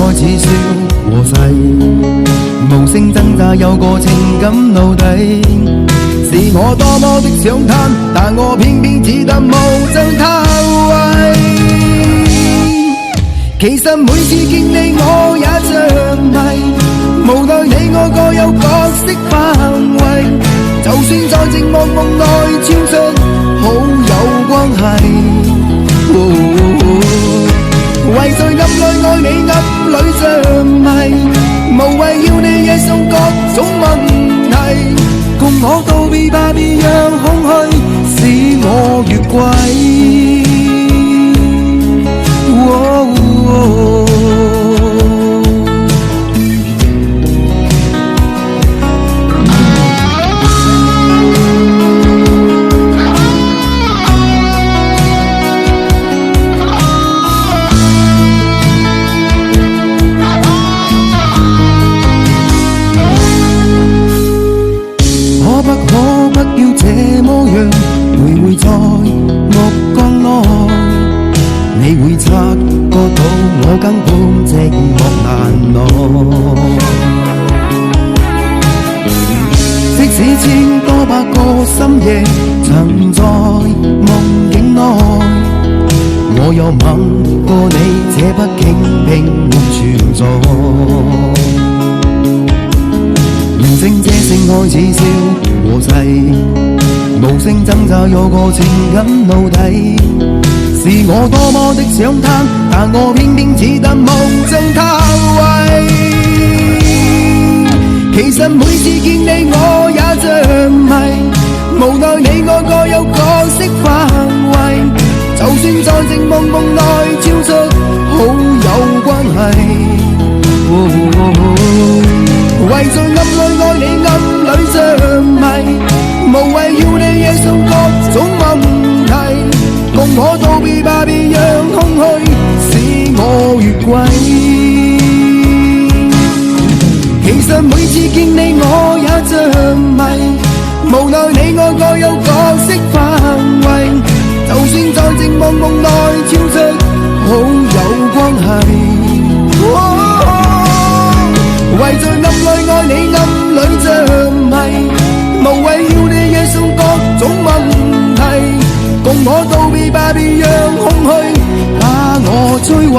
開始笑和逝，無聲掙扎有個情感奴隸，是我多麼的想貪，但我偏偏只得無爭他位。其實每次見你我也着迷，無奈你我各有角色範圍，就算在寂寞夢內超出好友關係。為在暗裏愛你暗裏着迷，無謂要你惹上各種問題，共我道別吧，別讓空虛使我越軌。可不要這麼樣徘徊在目光內，你會察覺到我根本寂寞難耐。即使千多百個深夜曾在夢境內，我有吻過你，這不傾並沒存在。人聲這聲開始笑和逝，無聲掙扎有個情感奴隸，是我多麼的想貪，但我偏偏只得無爭他位。其實每次見你我也着迷，無奈你我各有角色範圍，就算在寂寞夢內超出好友關係。為在暗裏愛你暗裏着迷，無謂要你惹上各種問題，共我道別吧，別讓空虛使我越軌。其實每次見你我也着迷，無奈你我各有角色範圍，就算在寂寞夢內超出好友關係。為在暗裏愛你暗裏着迷，無謂要你惹上各種問題，共我道別吧，別讓空虛把我摧毀。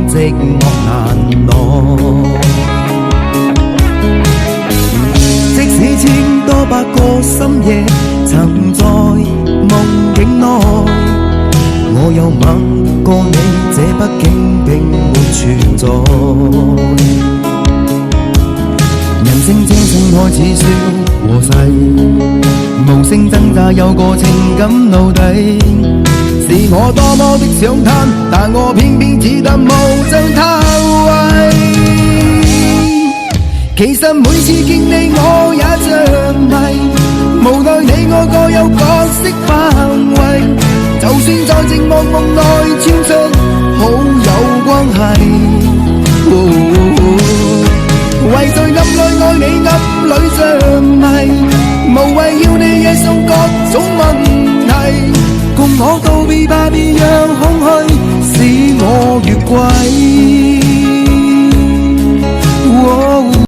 寂寞難耐，即使千多百個深夜曾在夢境內，我有吻過你，這畢竟並沒存在。人聲這聲開始笑和逝，無聲掙扎有個情感奴隸，是我多麼的想貪，但我偏偏只得無爭他位。其實每次見你我也着迷，無奈你我各有角色範圍，就算在寂寞夢內超出好友關係。為在暗裏愛你暗裏着迷，無謂要你惹上各種問題，共我道別吧，別讓空